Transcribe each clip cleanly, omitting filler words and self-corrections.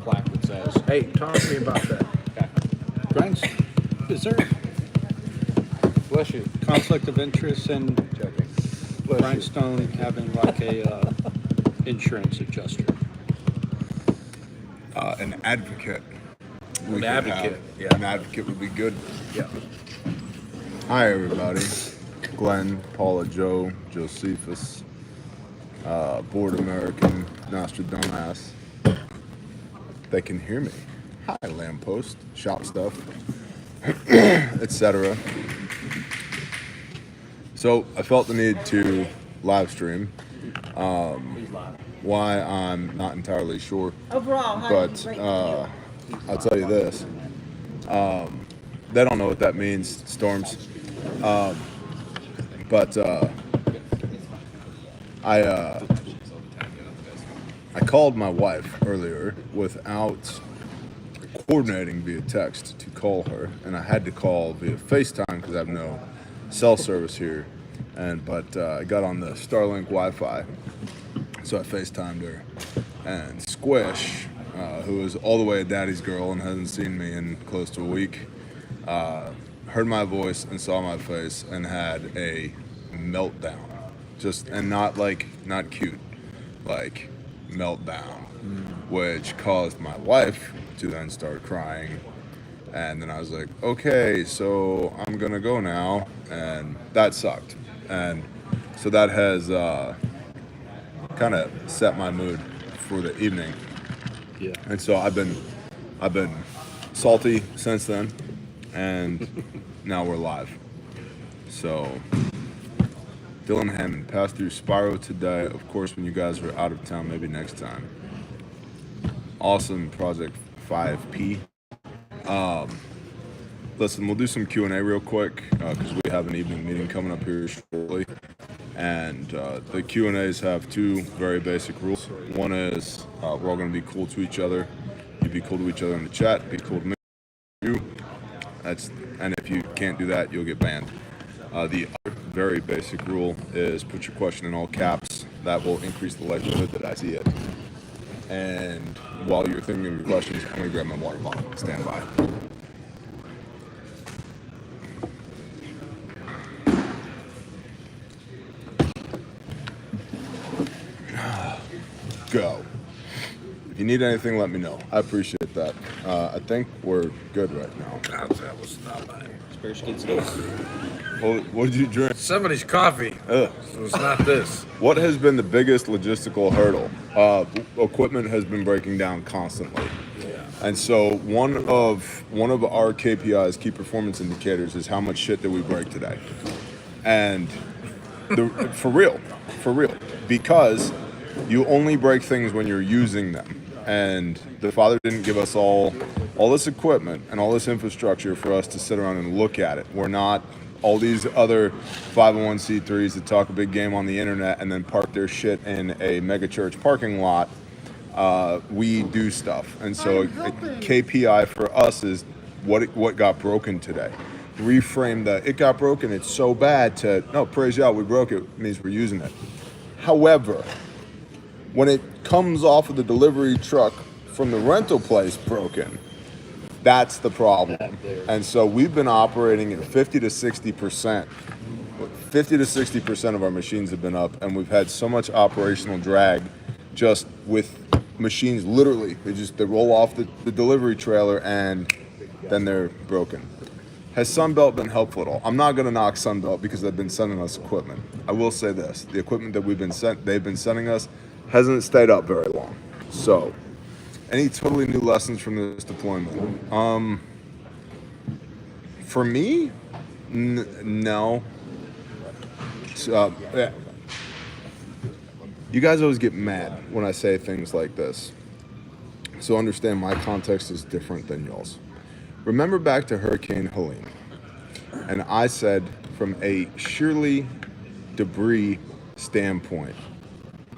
plaque that says, Hey, talk to me about that. Grants, is there bless you. conflict of interest in Grindstone having like a insurance adjuster? An advocate. An advocate, yeah. An advocate would be good. Yeah. Hi, everybody. Glenn, Paula, Joe, Josephus, Board American, Nostradamus. They can hear me. Hi, Lamppost, Shop Stuff, etc. So I felt the need to live stream. Why, I'm not entirely sure. Overall, how But do you rate I'll tell you this. They don't know what that means, Storms. But I called my wife earlier without coordinating via text to call her, and I had to call via FaceTime because I have no cell service here. But I got on the Starlink Wi-Fi, so I FaceTimed her. And Squish, who is all the way a daddy's girl and hasn't seen me in close to a week, heard my voice and saw my face and had a meltdown. And not cute, like meltdown, which caused my wife to then start crying. And then I was like, okay, so I'm gonna go now, and that sucked. And so that has kind of set my mood for the evening. Yeah. And so I've been salty since then, and now we're live. So Dylan Hammond passed through Spyro today. Of course, when you guys are out of town, maybe next time. Awesome Project 5P. Listen, we'll do some Q&A real quick because we have an evening meeting coming up here shortly. And the Q&As have two very basic rules. One is we're all going to be cool to each other. You be cool to each other in the chat. Be cool to me. And if you can't do that, you'll get banned. The other very basic rule is put your question in all caps. That will increase the likelihood that I see it. And while you're thinking of your questions, I'm going to grab my water bottle. Stand by. Go. If you need anything, let me know. I appreciate that. I think we're good right now. That was not mine. What did you drink? Somebody's coffee. Ugh. So it's not this. What has been the biggest logistical hurdle? Equipment has been breaking down constantly. Yeah. And so one of our KPIs, key performance indicators, is how much shit did we break today? And for real, because you only break things when you're using them. And the Father didn't give us all this equipment and all this infrastructure for us to sit around and look at it. We're not all these other 501c3s that talk a big game on the internet and then park their shit in a megachurch parking lot. We do stuff. And so a KPI for us is what got broken today. Reframe the it got broken, it's so bad to, no, praise God, we broke it, means we're using it. However, when it comes off of the delivery truck from the rental place broken, that's the problem. And so we've been operating at 50 to 60%. 50 to 60% of our machines have been up, and we've had so much operational drag just with machines. Literally, they roll off the delivery trailer and then they're broken. Has Sunbelt been helpful at all? I'm not going to knock Sunbelt because they've been sending us equipment. I will say this: the equipment that they've been sending us hasn't stayed up very long. So, any totally new lessons from this deployment? For me, no. Yeah. You guys always get mad when I say things like this. So understand my context is different than y'all's. Remember back to Hurricane Helene, and I said from a sheerly debris standpoint,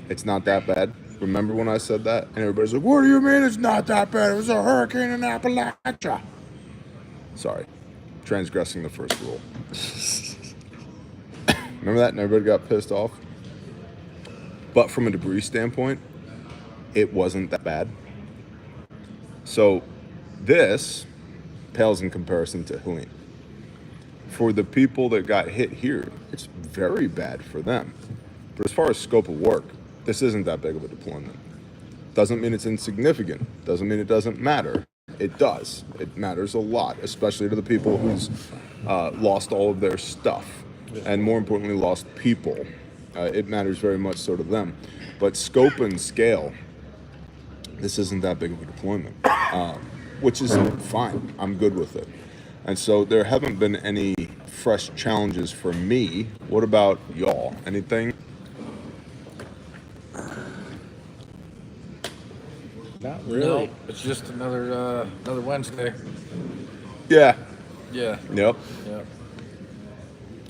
it's not that bad. Remember when I said that? And everybody's like, what do you mean it's not that bad? It was a hurricane in Appalachia. Sorry, transgressing the first rule. Remember that? And everybody got pissed off. But from a debris standpoint, it wasn't that bad. So this pales in comparison to Helene. For the people that got hit here, it's very bad for them. But as far as scope of work, this isn't that big of a deployment. Doesn't mean it's insignificant. Doesn't mean it doesn't matter. It does. It matters a lot, especially to the people who's lost all of their stuff, and more importantly, lost people. It matters very much so to them. But scope and scale, this isn't that big of a deployment, which is fine. I'm good with it. And so there haven't been any fresh challenges for me. What about y'all? Anything? Not No, really. it's just another Wednesday. Yeah. Yeah. Yep. Yeah.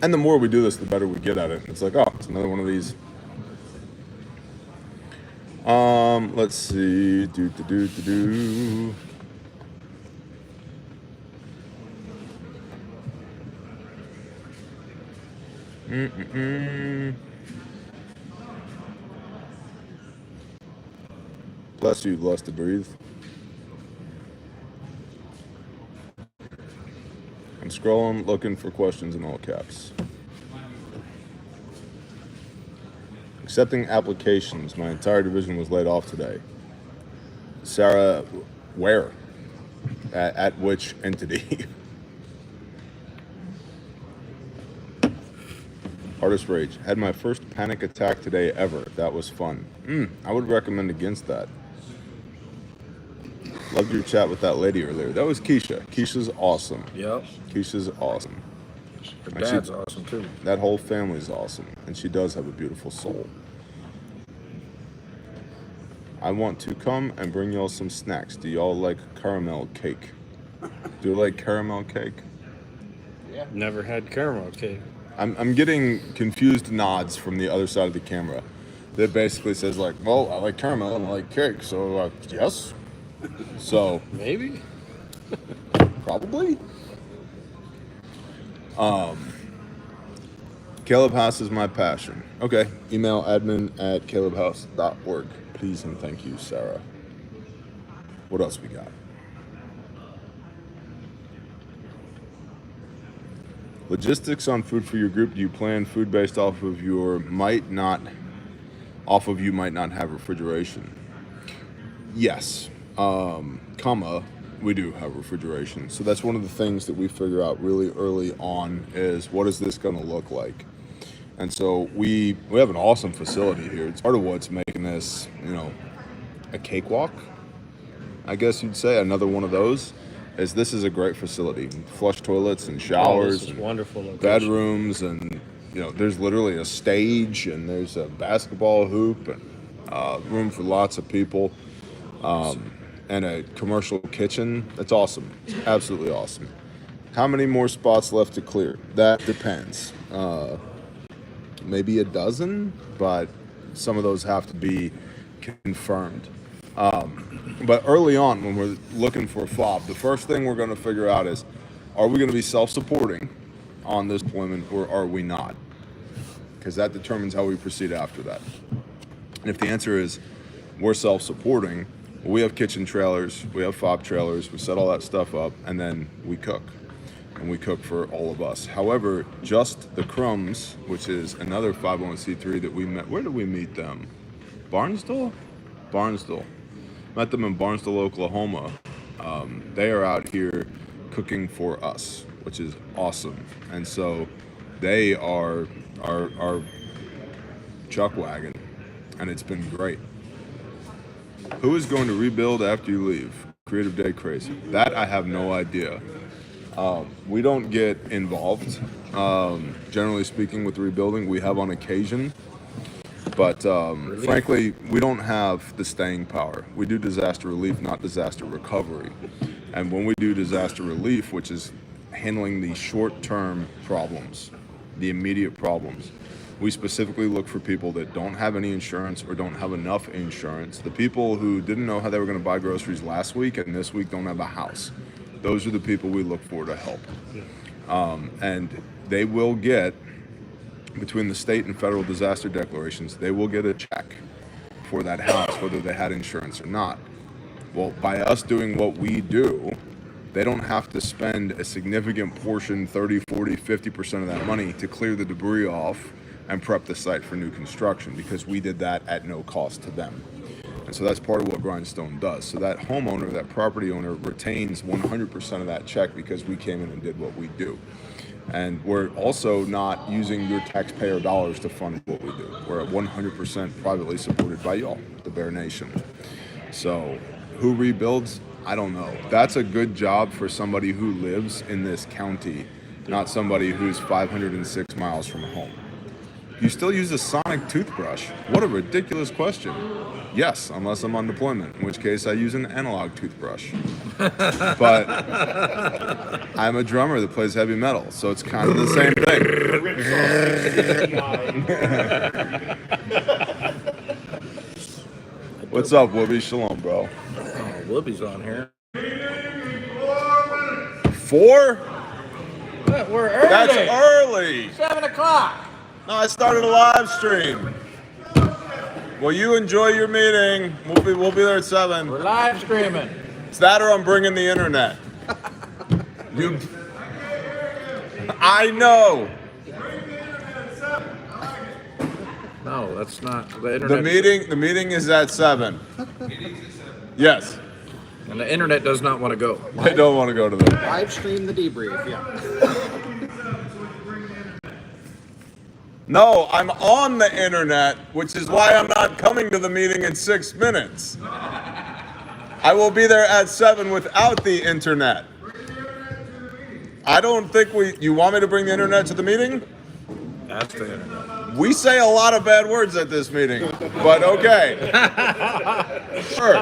And the more we do this, the better we get at it. It's like, oh, it's another one of these. Let's see. Bless you, blessed to breathe. I'm scrolling, looking for questions in all caps. Accepting applications. My entire division was laid off today. Sarah, where? At which entity? Artist Rage. Had my first panic attack today ever. That was fun. I would recommend against that. Loved your chat with that lady earlier. That was Keisha. Keisha's awesome. Yep. Keisha's awesome. Her And dad's awesome too. That whole family's awesome. And she does have a beautiful soul. I want to come and bring y'all some snacks. Do y'all like caramel cake? Do you like caramel cake? Never had caramel cake. I'm getting confused nods from the other side of the camera that basically says like, well, I like caramel and I like cake, so yes. So Maybe. probably. Caleb House is my passion. Okay, email admin@calebhouse.org. Please and thank you, Sarah. What else we got? Logistics on food for your group. Do you plan food based off of you might not have refrigeration? Yes, we do have refrigeration. So that's one of the things that we figure out really early on is what is this going to look like? And so we have an awesome facility here. It's part of what's making this, a cakewalk, I guess you'd say. Another one of those is this is a great facility. Flush toilets and showers, This is and wonderful location. bedrooms, and there's literally a stage and there's a basketball hoop and room for lots of people, and a commercial kitchen. It's awesome. It's absolutely awesome. How many more spots left to clear? That depends. Maybe a dozen, but some of those have to be confirmed. But early on, when we're looking for a fob, the first thing we're going to figure out is, are we going to be self-supporting on this deployment or are we not? Because that determines how we proceed after that. And if the answer is we're self-supporting, we have kitchen trailers, we have fob trailers, we set all that stuff up, and then we cook. And we cook for all of us. However, Just the Crumbs, which is another 501c3 that we met. Where did we meet them? Barnesville? Barnesville. Met them in Barnesville, Oklahoma. They are out here cooking for us, which is awesome. And so they are our chuck wagon, and it's been great. Who is going to rebuild after you leave? Creative Day Crazy. That I have no idea. We don't get involved, generally speaking, with rebuilding. We have on occasion, but frankly, we don't have the staying power. We do disaster relief, not disaster recovery. And when we do disaster relief, which is handling the short-term problems, the immediate problems, we specifically look for people that don't have any insurance or don't have enough insurance. The people who didn't know how they were going to buy groceries last week and this week don't have a house. Those are the people we look for to help. And they will get, between the state and federal disaster declarations, they will get a check for that house, whether they had insurance or not. Well, by us doing what we do, they don't have to spend a significant portion, 30, 40, 50% of that money to clear the debris off and prep the site for new construction, because we did that at no cost to them. And so that's part of what Grindstone does. So that homeowner, that property owner, retains 100% of that check because we came in and did what we do. And we're also not using your taxpayer dollars to fund what we do. We're at 100% privately supported by y'all, the Bear Nation. So who rebuilds? I don't know. That's a good job for somebody who lives in this county, not somebody who's 506 miles from home. You still use a sonic toothbrush? What a ridiculous question. Yes, unless I'm on deployment, in which case I use an analog toothbrush. But I'm a drummer that plays heavy metal, so it's kind of the same thing. What's up, Whoopi? Shalom, bro. Oh, Whoopi's on here. 4? We're early. That's early. 7 o'clock. No, I started a live stream. Well, you enjoy your meeting. We'll be there at 7. We're live streaming. It's that or I'm bringing the internet. I know. No, that's not the internet. The meeting is at 7. Yes. And the internet does not want to go. I don't want to go to the Live stream the debrief, yeah. No, I'm on the internet, which is why I'm not coming to the meeting in 6 minutes. I will be there at 7 without the internet. I don't think you want me to bring the internet to the meeting? That's the internet. We say a lot of bad words at this meeting, but okay. Sure.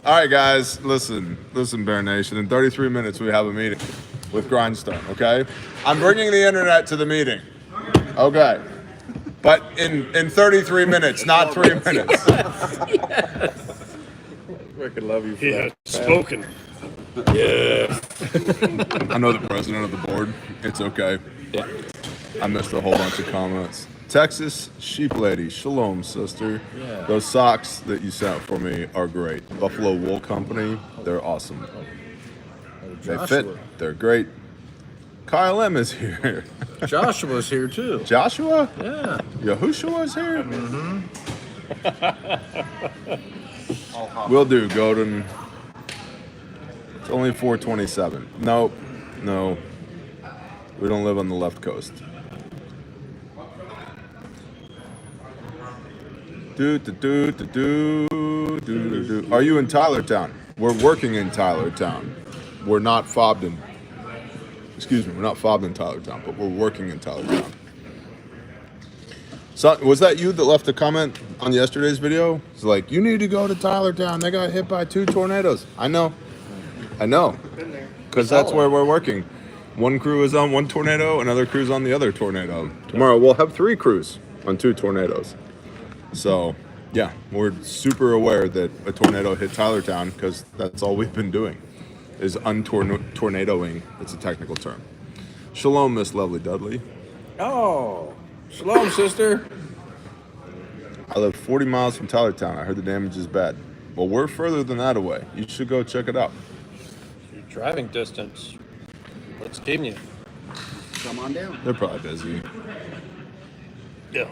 All right, guys, listen, Bear Nation. In 33 minutes, we have a meeting with Grindstone, okay? I'm bringing the internet to the meeting. Okay. But in 33 minutes, not 3 minutes. Yes. I could love you for that. Spoken. Yes. I know the president of the board. It's okay. Yeah. I missed a whole bunch of comments. Texas Sheep Lady, shalom, sister. Yeah. Those socks that you sent for me are great. Buffalo Wool Company, they're awesome. They fit. They're great. Kyle M is here. Joshua's here too. Joshua? Yeah. Yahushua's here? Will do, Godin. It's only 4:27. Nope. No. We don't live on the left coast. Are you in Tylertown? We're working in Tylertown. We're not fobbed in. Excuse me, we're not fobbed in Tylertown, but we're working in Tylertown. So, was that you that left a comment on yesterday's video? It's like, you need to go to Tylertown. They got hit by 2 tornadoes. I know. Because that's where we're working. One crew is on one tornado, another crew's on the other tornado. Tomorrow we'll have 3 crews on 2 tornadoes. So, yeah, we're super aware that a tornado hit Tylertown because that's all we've been doing is untornadoing. It's a technical term. Shalom, Miss Lovely Dudley. Oh, shalom, sister. I live 40 miles from Tylertown. I heard the damage is bad. Well, we're further than that away. You should go check it out. Your driving distance. Let's give you. Come on down. They're probably busy. Yeah.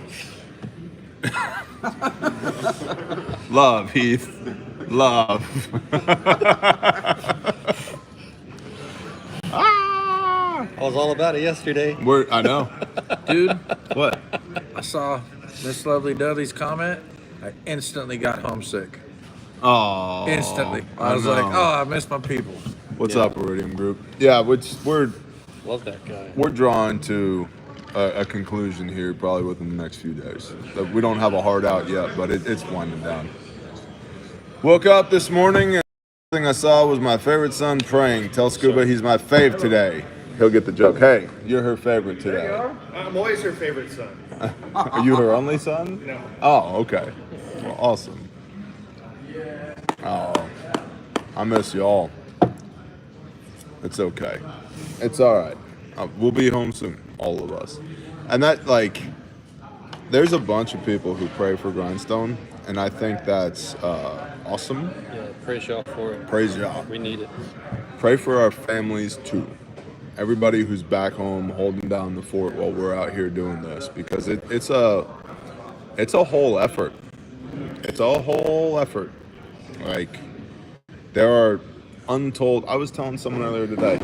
Love, Heath. Love. I was all about it yesterday. I know. Dude, What? I saw Miss Lovely Dudley's comment. I instantly got homesick. Oh. Instantly. I was like, oh, I miss my people. What's up, Iridium Group? Yeah, we're Love that guy. we're drawing to a conclusion here probably within the next few days. We don't have a hard out yet, but it's winding down. Woke up this morning and the thing I saw was my favorite son praying. Tell Scuba he's my fave today. He'll get the joke. Hey, you're her favorite today. I'm always her favorite son. Are you her only son? No. Oh, okay. Well, awesome. Oh, I miss you all. It's okay. It's all right. We'll be home soon, all of us. And that, like, there's a bunch of people who pray for Grindstone, and I think that's awesome. Yeah, praise y'all for it. Praise y'all. We need it. Pray for our families too. Everybody who's back home holding down the fort while we're out here doing this, because it's a whole effort. It's a whole effort. Like, there are untold. I was telling someone earlier today.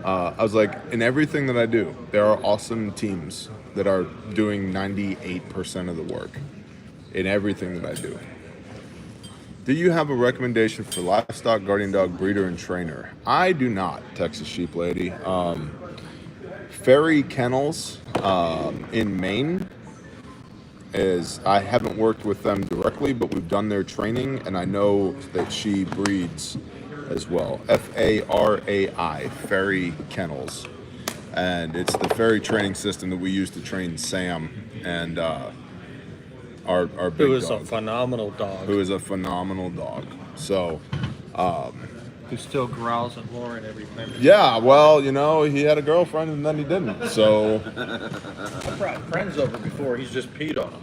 I was like, in everything that I do, there are awesome teams that are doing 98% of the work in everything that I do. Do you have a recommendation for livestock guardian dog breeder and trainer? I do not, Texas Sheep Lady. Ferry Kennels in Maine I haven't worked with them directly, but we've done their training, and I know that she breeds as well. F-A-R-A-I, Ferry Kennels. And it's the Ferry training system that we use to train Sam and our big Who is dog. a phenomenal dog. Who is a phenomenal dog. So, Who still growls at Lauren every time. yeah, well, you know, he had a girlfriend and then he didn't. So, I brought friends over before. He's just peed on them.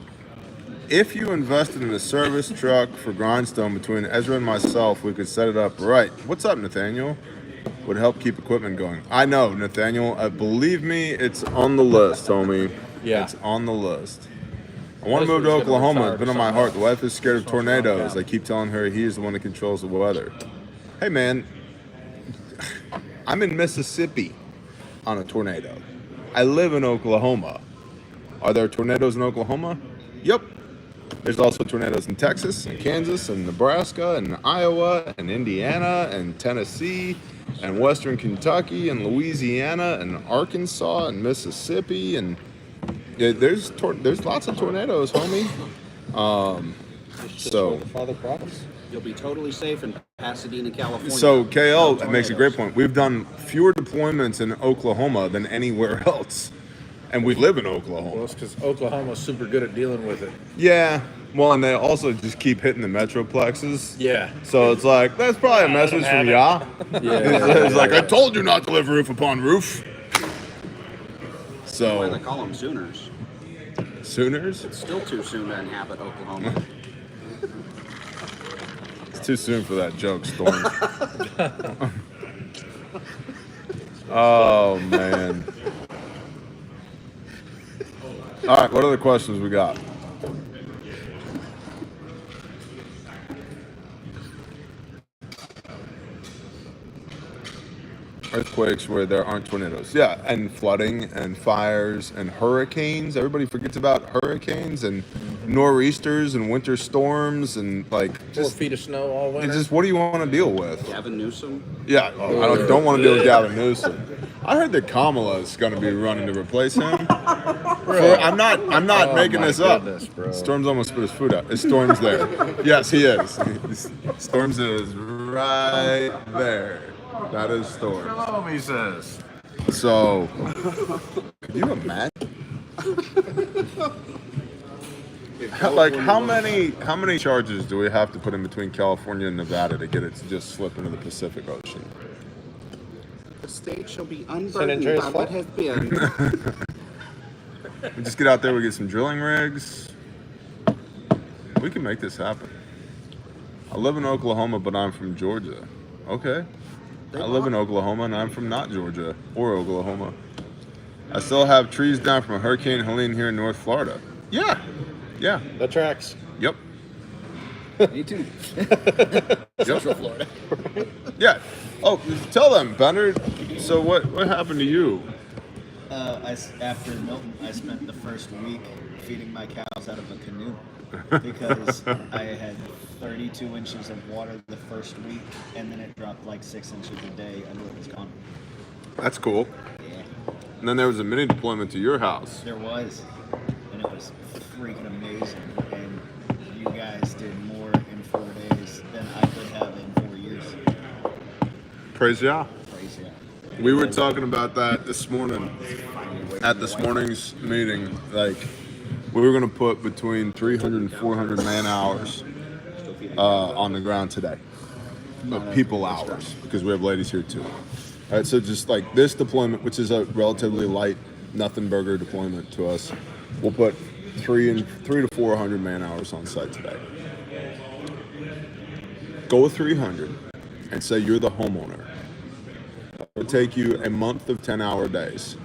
if you invested in a service truck for Grindstone between Ezra and myself, we could set it up right. What's up, Nathaniel? Would help keep equipment going. I know, Nathaniel. Believe me, it's on the list, homie. Yeah. It's on the list. I want to move to Ezra's gonna Oklahoma. retire It's been to on my somewhere heart. The wife is scared of tornadoes. down. I keep telling her he's the one that controls the weather. Hey, man. I'm in Mississippi on a tornado. I live in Oklahoma. Are there tornadoes in Oklahoma? Yep. There's also tornadoes in Texas and Kansas and Nebraska and Iowa and Indiana and Tennessee and Western Kentucky and Louisiana and Arkansas and Mississippi, and there's lots of tornadoes, homie. So Father promise. You'll be totally safe in Pasadena, California. So KL No makes a great point. We've done fewer deployments in Oklahoma than anywhere else, and we live in Oklahoma. Well, it's because Oklahoma's super good at dealing with it. Yeah. Well, and they also just keep hitting the metroplexes. Yeah. So it's like, that's probably a message from Yah. Yeah. It's like, I told you not to live roof upon roof. Why they So, call them Sooners. Sooners? It's still too soon to inhabit Oklahoma. It's too soon for that joke, Storm. Oh, man. All right, what other questions we got? Earthquakes where there aren't tornadoes. Yeah, and flooding and fires and hurricanes. Everybody forgets about hurricanes and nor'easters and winter storms and like 4 just, feet of snow all winter. it's just what do you want to deal with? Gavin Newsom. Yeah, I don't want to deal with Gavin Newsom. I heard that Kamala is going to be running to replace him. I'm not making my this up. goodness, bro. Storm's almost spit his food out. Storm's there. Yes, he is. Storm's is right there. That is Storm. Hello, he says. So, could you imagine? Like, how many charges do we have to put in between California and Nevada to get it to just slip into the Pacific Ocean? The state shall be San unburdened Andreas by what has been. We just get out there, we get some drilling rigs. We can make this happen. I live in Oklahoma, but I'm from Georgia. Okay. I live in Oklahoma, and I'm from not Georgia or Oklahoma. I still have trees down from Hurricane Helene here in North Florida. Yeah. Yeah. That tracks. Yep. Me too. Central Florida. Yeah. Oh, tell them, Bernard. So what happened to you? After Milton, I spent the first week feeding my cows out of a canoe because I had 32 inches of water the first week, and then it dropped like 6 inches a day until it was gone. That's cool. Yeah, And then there was a mini deployment to your house. there was, and it was freaking amazing. And you guys did more in 4 days than I could have in 4 years. Praise Yah. Crazy. We were talking about that this morning at this morning's meeting. Like, we were going to put between 300 and 400 man hours on the ground today. People hours, because we have ladies here too. All right, so just like this deployment, which is a relatively light, nothing burger deployment to us, we'll put 3 to 400 man hours on site today. Go 300 and say you're the homeowner. It'll take you a month of 10-hour days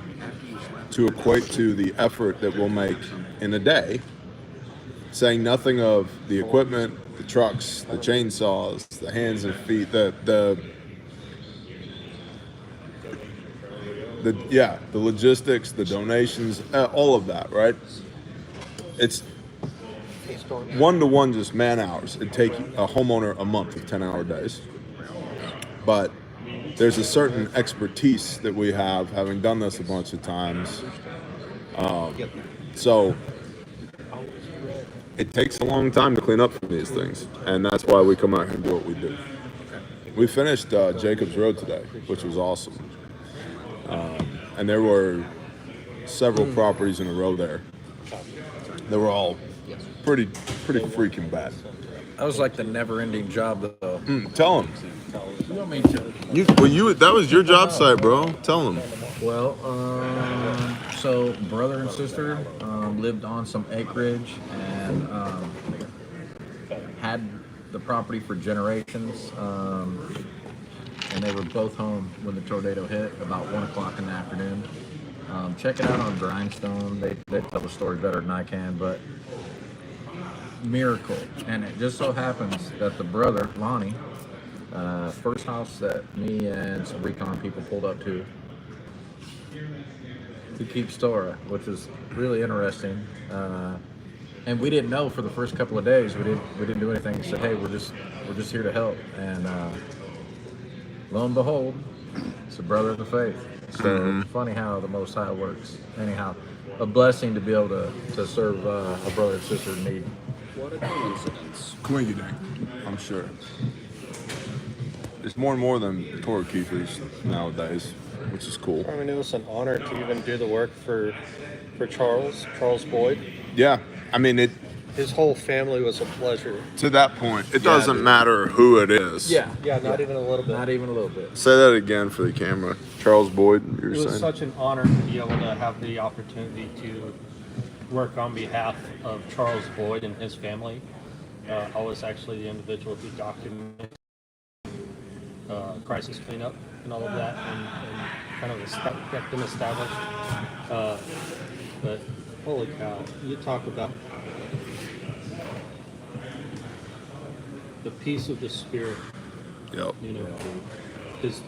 to equate to the effort that we'll make in a day, saying nothing of the equipment, the trucks, the chainsaws, the hands and feet, the logistics, the donations, all of that, right? It's 1-to-1 just man hours. It'd take a homeowner a month of 10-hour days. But there's a certain expertise that we have, having done this a bunch of times. So it takes a long time to clean up from these things, and that's why we come out here and do what we do. We finished Jacobs Road today, which was awesome. And there were several properties in a row there. They were all pretty freaking bad. That was like the never-ending job, though. Tell them. You want me to? That was your job site, bro. Tell them. Well, so brother and sister lived on some acreage and had the property for generations. And they were both home when the tornado hit about 1 o'clock in the afternoon. Check it out on Grindstone. They tell the story better than I can, but miracle. And it just so happens that the brother, Lonnie, first house that me and some recon people pulled up to keep store, which is really interesting. And we didn't know for the first couple of days. We didn't do anything. We said, hey, we're just here to help. And lo and behold, it's a brother of the faith. So it's funny how the Most High works. Anyhow, a blessing to be able to serve a brother and sister in need. What a coincidence. Quingy dang, I'm sure. There's more and more of them Torah keepers nowadays, which is cool. I mean, it was an honor to even do the work for Charles Boyd. Yeah, I mean, His whole family was a pleasure. to that point, it doesn't matter who it is. Yeah, Not even a little bit. not even a little bit. Say that again for the camera. Charles Boyd, you were It was saying? such an honor to be able to have the opportunity to work on behalf of Charles Boyd and his family. I was actually the individual who documented crisis cleanup and all of that, and kind of kept them established. But holy cow, you talk about the peace of the spirit. Yep. You know, because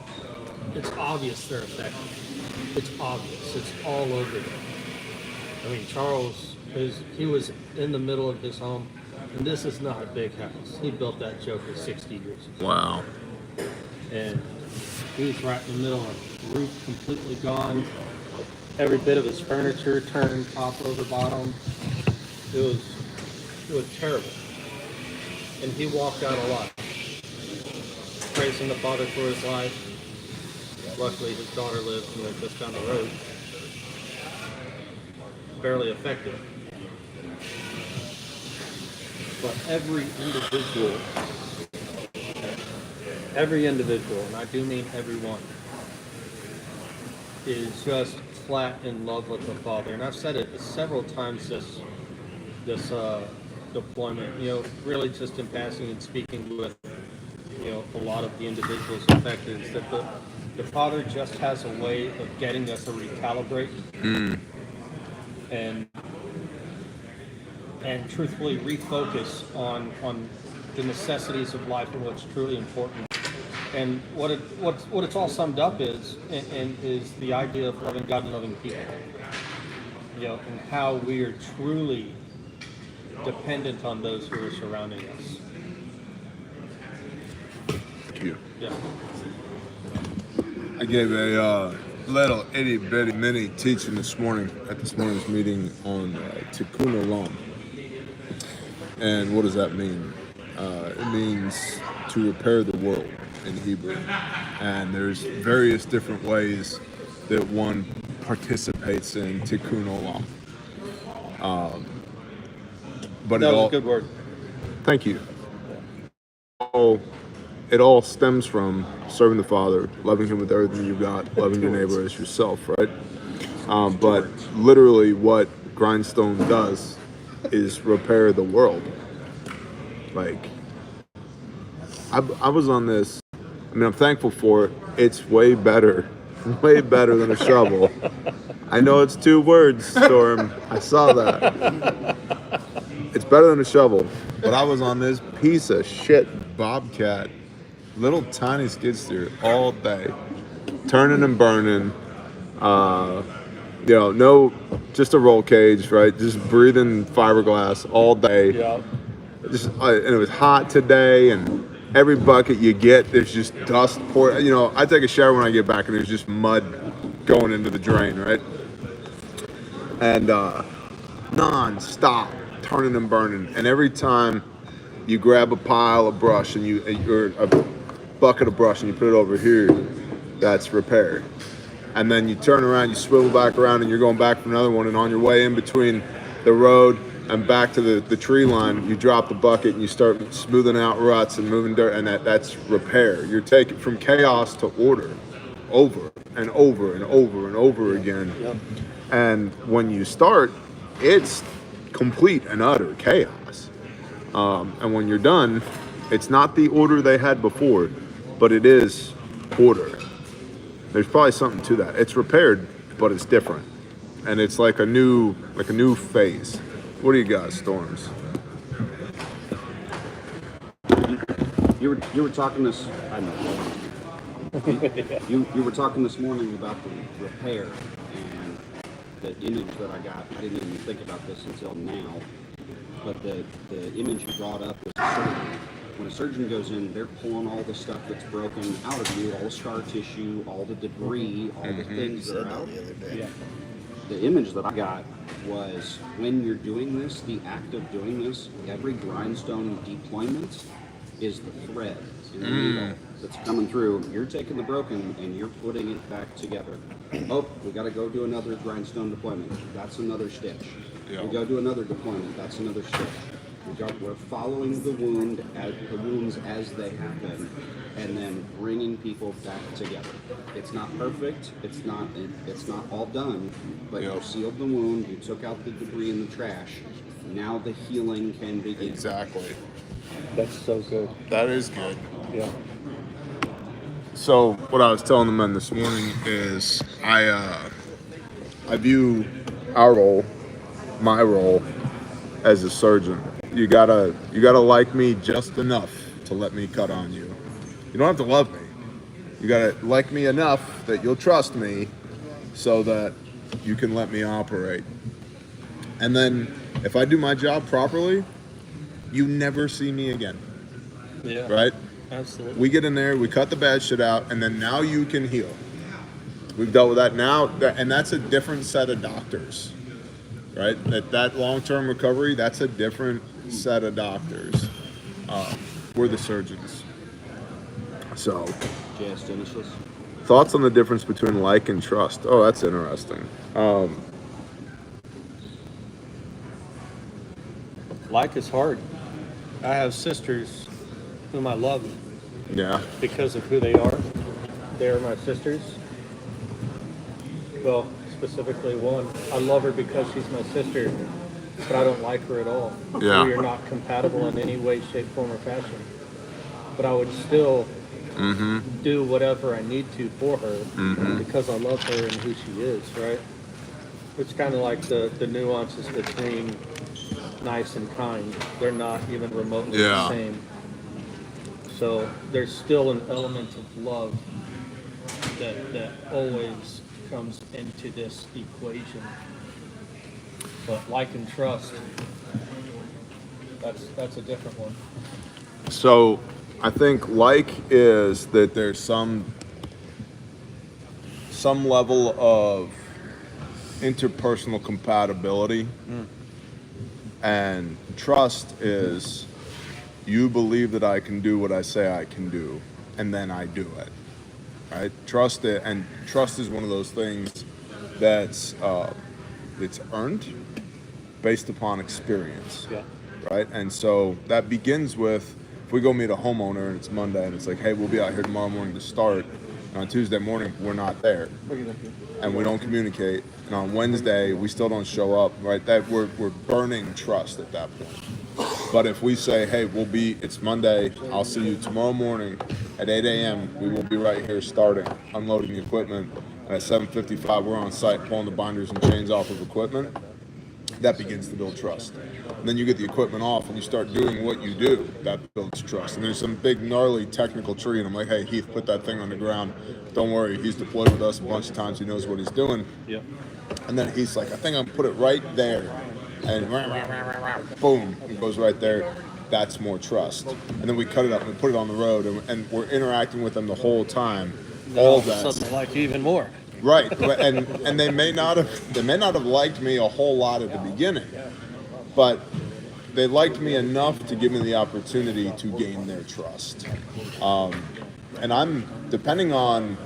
it's obvious they're effective. It's obvious. It's all over them. I mean, Charles, he was in the middle of his home, and this is not a big house. He built that joker 60 years ago. Wow. And he was right in the middle of the roof completely gone. Every bit of his furniture turned top over bottom. It was terrible. And he walked out alive, praising the Father for his life. Luckily, his daughter lived, just down the road. Barely affected. But every individual, and I do mean everyone, is just flat in love with the Father. And I've said it several times this deployment, really just in passing and speaking with, a lot of the individuals affected, is that the Father just has a way of getting us to recalibrate and truthfully refocus on the necessities of life and what's truly important. And what it's all summed up is the idea of loving God and loving people. And how we are truly dependent on those who are surrounding us. Thank you. Yeah. I gave a little itty bitty mini teaching this morning at this morning's meeting on Tikkun Olam. And what does that mean? It means to repair the world in Hebrew. And there's various different ways that one participates in Tikkun Olam. But That was a good word. Thank you. It all stems from serving the Father, loving Him with everything you've got, loving your neighbor as yourself, right? But literally what Grindstone does is repair the world. Like, I was on this. I mean, I'm thankful for it. It's way better than a shovel. I know it's 2 words, Storm. I saw that. It's better than a shovel. But I was on this piece of shit Bobcat, little tiny skid steer all day, turning and burning. No, just a roll cage, right? Just breathing fiberglass all day. Yeah. And it was hot today, and every bucket you get, there's just dust pour. I take a shower when I get back, and there's just mud going into the drain, right? And non-stop turning and burning. And every time you grab a pile of brush or a bucket of brush and you put it over here, that's repaired. And then you turn around, you swivel back around, and you're going back for another one. And on your way in between the road and back to the tree line, you drop the bucket and you start smoothing out ruts and moving dirt, and that's repair. You're taking from chaos to order, over and over and over and over again. Yep. And when you start, it's complete and utter chaos. And when you're done, it's not the order they had before, but it is order. There's probably something to that. It's repaired, but it's different, and it's like a new phase. What do you got, Storms? You were talking this. I know. You were talking this morning about the repair and the image that I got. I didn't even think about this until now. But the image you brought up was a surgeon. When a surgeon goes in, they're pulling all the stuff that's broken out of you, all the scar tissue, all the depris, all the things that are out. Yeah. The image that I got was when you're doing this, the act of doing this, every grindstone deployment is the thread in the needle that's coming through. You're taking the broken and you're putting it back together. Oh, we got to go do another grindstone deployment. That's another stitch. Yeah. We go do another deployment. That's another stitch. We're following the wounds as they happen, and then bringing people back together. It's not perfect. It's not all done, but you sealed the wound. You took out the debris in the trash. Now the healing can begin. Exactly. That's so good. That is good. Yeah. So what I was telling the men this morning is I view our role, my role, as a surgeon. You gotta like me just enough to let me cut on you. You don't have to love me. You gotta like me enough that you'll trust me so that you can let me operate. And then if I do my job properly, you never see me again. Yeah. Right? Absolutely. We get in there, we cut the bad shit out, and then now you can heal. We've dealt with that now, and that's a different set of doctors. Right? That long-term recovery, that's a different set of doctors. We're the surgeons. So, JS Genesis. thoughts on the difference between like and trust? Oh, that's interesting. Like is hard. I have sisters whom I love Yeah. because of who they are. They are my sisters. Well, specifically one. I love her because she's my sister, but I don't like her at all. Yeah. We are not compatible in any way, shape, form, or fashion. But I would still do whatever I need to for her because I love her and who she is, right? It's kind of like the nuances between nice and kind. They're not even remotely the same. So there's still an element of love that always comes into this equation. But like and trust, that's a different one. So, I think like is that there's some level of interpersonal compatibility, and trust is you believe that I can do what I say I can do, and then I do it. Right? Trust is one of those things that's it's earned based upon experience. Yeah. Right? And so that begins with, if we go meet a homeowner and it's Monday and it's like, hey, we'll be out here tomorrow morning to start, And on Tuesday morning, we're not there, and we don't communicate. And on Wednesday, we still don't show up. Right? That we're burning trust at that point. But if we say, hey, it's Monday, I'll see you tomorrow morning at 8 a.m., we will be right here starting, unloading the equipment. And at 7:55, we're on site pulling the binders and chains off of equipment. That begins to build trust. And then you get the equipment off and you start doing what you do. That builds trust. And there's some big, gnarly technical tree, and I'm like, hey, Heath, put that thing on the ground. Don't worry, he's deployed with us a bunch of times. He knows what he's doing. Yep. And then he's like, I think I'm going to put it right there. And boom, it goes right there. That's more trust. And then we cut it up and put it on the road, and we're interacting with them the whole time. All that. Suddenly like you even more. Right, and they may not have liked me a whole lot at the beginning, but they liked me enough to give me the opportunity to gain their trust. And I'm, depending on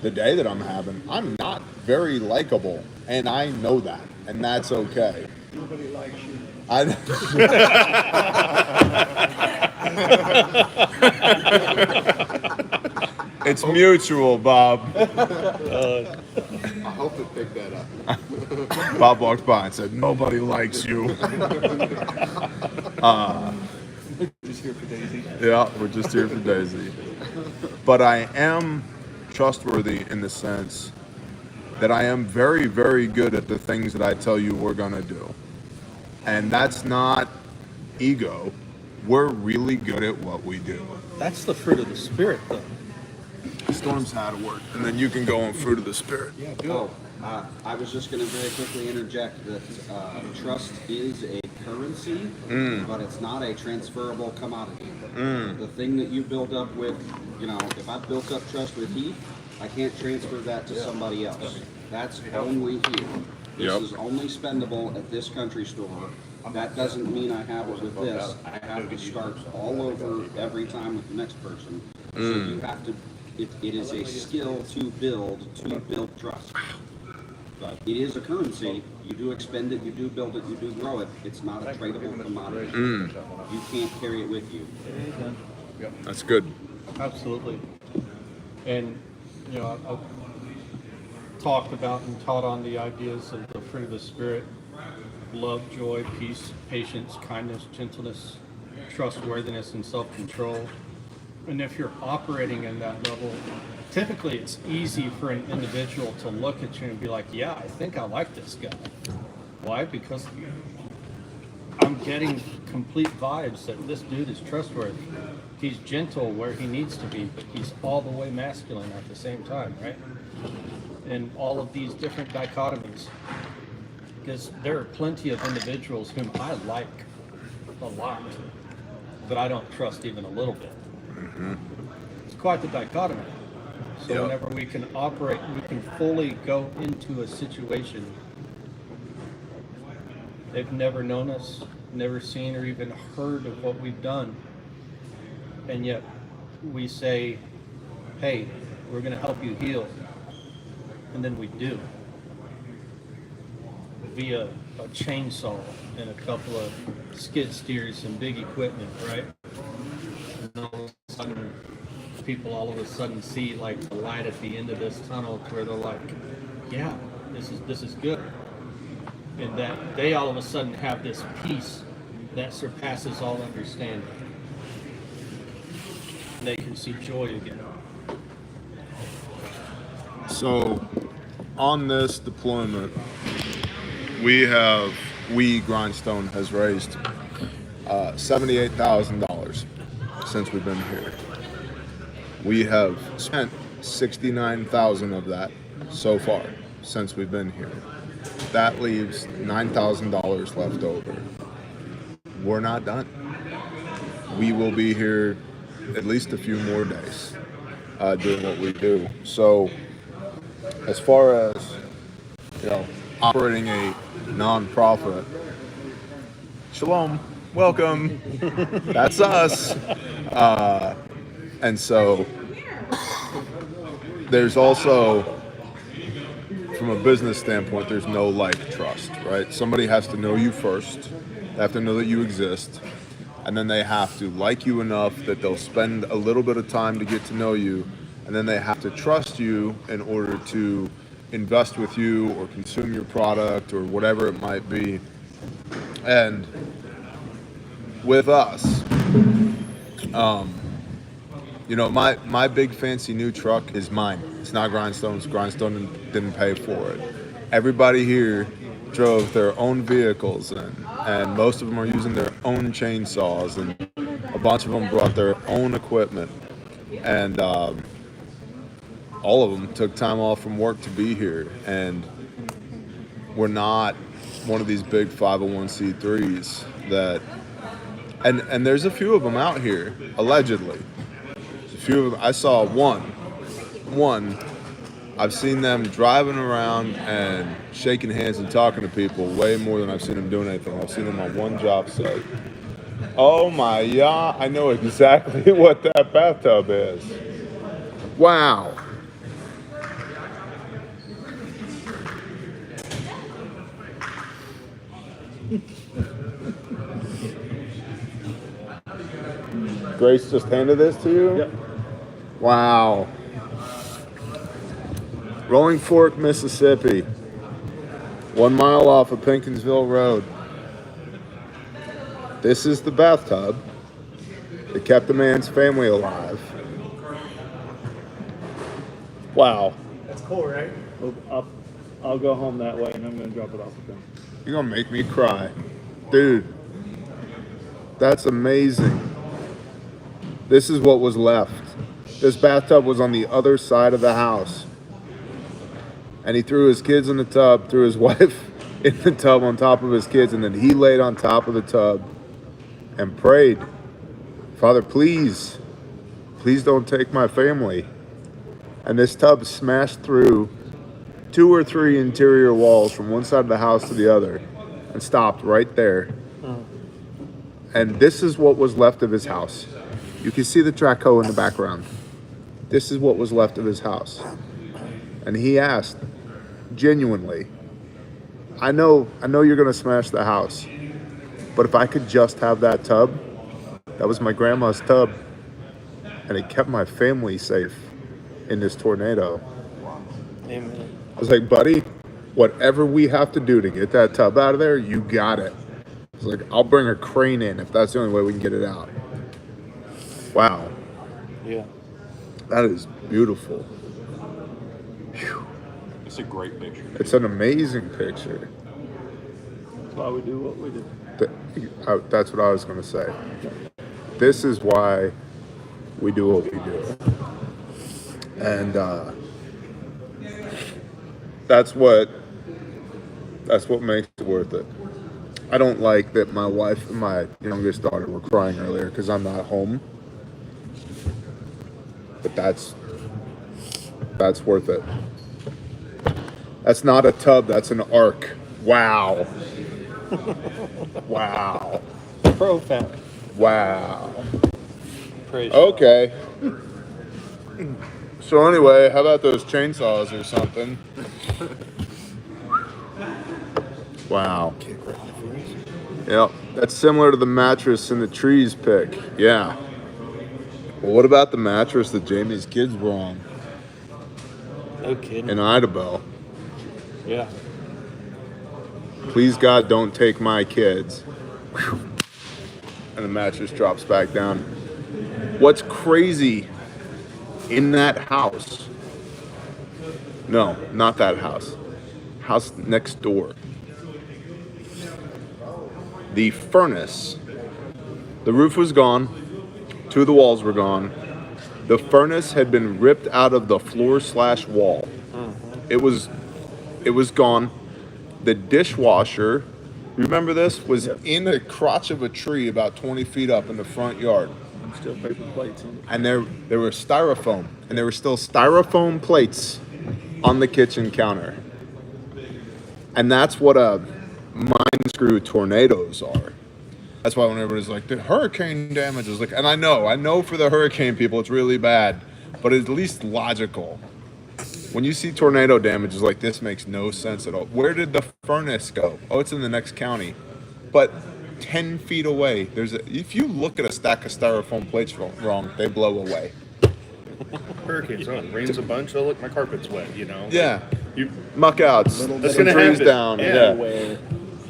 the day that I'm having, I'm not very likable, and I know that, and that's okay. Nobody likes you. It's mutual, Bob. I hope it picked that up. Bob walked by and said, nobody likes you. Just here for Daisy. Yeah, we're just here for Daisy. But I am trustworthy in the sense that I am very, very good at the things that I tell you we're going to do. And that's not ego. We're really good at what we do. That's the fruit of the Spirit, though. Storm's had to work. And then you can go on fruit of the Spirit. Yeah, do it. I was just going to very quickly interject that trust is a currency, but it's not a transferable commodity. The thing that you build up with, if I've built up trust with Heath, I can't transfer that to somebody else. That's only here. This is only spendable at this country store. That doesn't mean I have it with this. I have to start all over every time with the next person. So you have to, it is a skill to build trust. But it is a currency. You do expend it, you do build it, you do grow it. It's not a tradable commodity. You can't carry it with you. That's good. Absolutely. And, I've talked about and taught on the ideas of the fruit of the Spirit: love, joy, peace, patience, kindness, gentleness, trustworthiness, and self-control. And if you're operating in that level, typically it's easy for an individual to look at you and be like, yeah, I think I like this guy. Why? Because I'm getting complete vibes that this dude is trustworthy. He's gentle where he needs to be, but he's all the way masculine at the same time, right? And all of these different dichotomies. Because there are plenty of individuals whom I like a lot, but I don't trust even a little bit. It's quite the dichotomy. So whenever we can operate, we can fully go into a situation. They've never known us, never seen or even heard of what we've done. And yet we say, hey, we're going to help you heal. And then we do. Via a chainsaw and a couple of skid steers and big equipment, right? And all of a sudden, people all of a sudden see like the light at the end of this tunnel where they're like, yeah, this is good. And that they all of a sudden have this peace that surpasses all understanding. They can see joy again. So, on this deployment, Grindstone has raised $78,000 since we've been here. We have spent $69,000 of that so far since we've been here. That leaves $9,000 left over. We're not done. We will be here at least a few more days doing what we do. So as far as operating a non-profit, shalom, welcome, that's us. And so there's also, from a business standpoint, there's no like trust, right? Somebody has to know you first. They have to know that you exist. And then they have to like you enough that they'll spend a little bit of time to get to know you. And and then they have to trust you in order to invest with you or consume your product or whatever it might be. And with us, you know, my big fancy new truck is mine. It's not Grindstone's. Grindstone didn't pay for it. Everybody here drove their own vehicles, and most of them are using their own chainsaws, and a bunch of them brought their own equipment, and all of them took time off from work to be here. And we're not one of these big 501c3s that, and there's a few of them out here, allegedly. There's a few of them. I saw one. I've seen them driving around and shaking hands and talking to people way more than I've seen them doing anything. I've seen them on one job site. Oh my God, I know exactly what that bathtub is. Wow. Grace just handed this to you? Yep. Wow. Rolling Fork, Mississippi. 1 mile off of Pinkinsville Road. This is the bathtub that kept the man's family alive. Wow. That's cool, right? I'll go home that way, and I'm going to drop it off with them. You're gonna make me cry. Dude, that's amazing. This is what was left. This bathtub was on the other side of the house. And he threw his kids in the tub, threw his wife in the tub on top of his kids, and then he laid on top of the tub and prayed, Father, please don't take my family. And this tub smashed through 2 or 3 interior walls from one side of the house to the other and stopped right there. And this is what was left of his house. You can see the track hoe in the background. This is what was left of his house. And he asked, genuinely, I know you're gonna smash the house, but if I could just have that tub, that was my grandma's tub, and it kept my family safe in this tornado. Amen. I was like, buddy, whatever we have to do to get that tub out of there, you got it. I was like, I'll bring a crane in if that's the only way we can get it out. Wow. Yeah. That is beautiful. Whew. It's a great picture. It's an amazing picture. That's why we do what we do. That's what I was going to say. This is why we do what we do. And that's what makes it worth it. I don't like that my wife and my youngest daughter were crying earlier because I'm not home. But that's worth it. That's not a tub, that's an ark. Wow. Wow. Profound. Wow. Praise Okay. So anyway, how about those chainsaws or something? Wow. Yep. That's similar to the mattress in the trees pic. Yeah. Well, what about the mattress that Jamie's kids were on No kidding. in Idabel? Yeah. Please God, don't take my kids. And the mattress drops back down. What's crazy in that house? No, not that house. House next door. The furnace. The roof was gone. 2 of the walls were gone. The furnace had been ripped out of the floor/wall. It was gone. The dishwasher, remember this, was in the crotch of a tree about 20 feet up in the front yard. And still paper plates on it. And there were styrofoam, and there were still styrofoam plates on the kitchen counter. And that's what a mine screw tornadoes are. That's why when everybody's like, the hurricane damage is like, and I know for the hurricane people it's really bad, but it's at least logical. When you see tornado damage, it's like, this makes no sense at all. Where did the furnace go? Oh, it's in the next county. But 10 feet away, if you look at a stack of styrofoam plates wrong, they blow away. Hurricanes, oh, it rains a bunch. Oh, look, my carpet's wet. You know. Yeah. You, Muck outs. That's Some gonna trees happen. down. Yeah. Where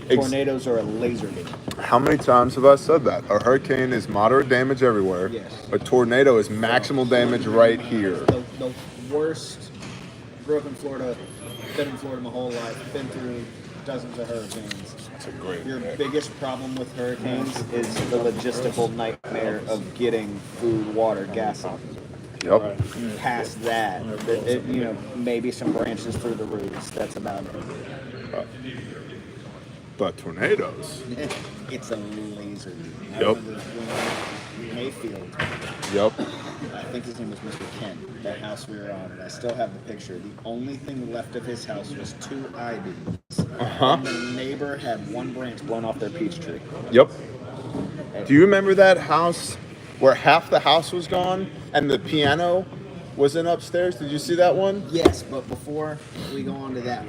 tornadoes are a laser beam. How many times have I said that? A hurricane is moderate damage everywhere. Yes. A tornado is maximal damage right here. The worst. Grew up in Florida, been in Florida my whole life, been through dozens of hurricanes. That's a great. Your biggest problem with hurricanes is the logistical nightmare of getting food, water, gas on. Yep. Past that, maybe some branches through the roofs. That's about it. But tornadoes. It's a laser beam. I Yep. remember when Mayfield, Yep. I think his name was Mr. Ken, that house we were on, and I still have the picture. The only thing left of his house was 2 I-beams. And the neighbor had one branch blown off their peach tree. Yep. Do you remember that house where half the house was gone and the piano was in upstairs? Did you see that one? Yes, but before we go on to that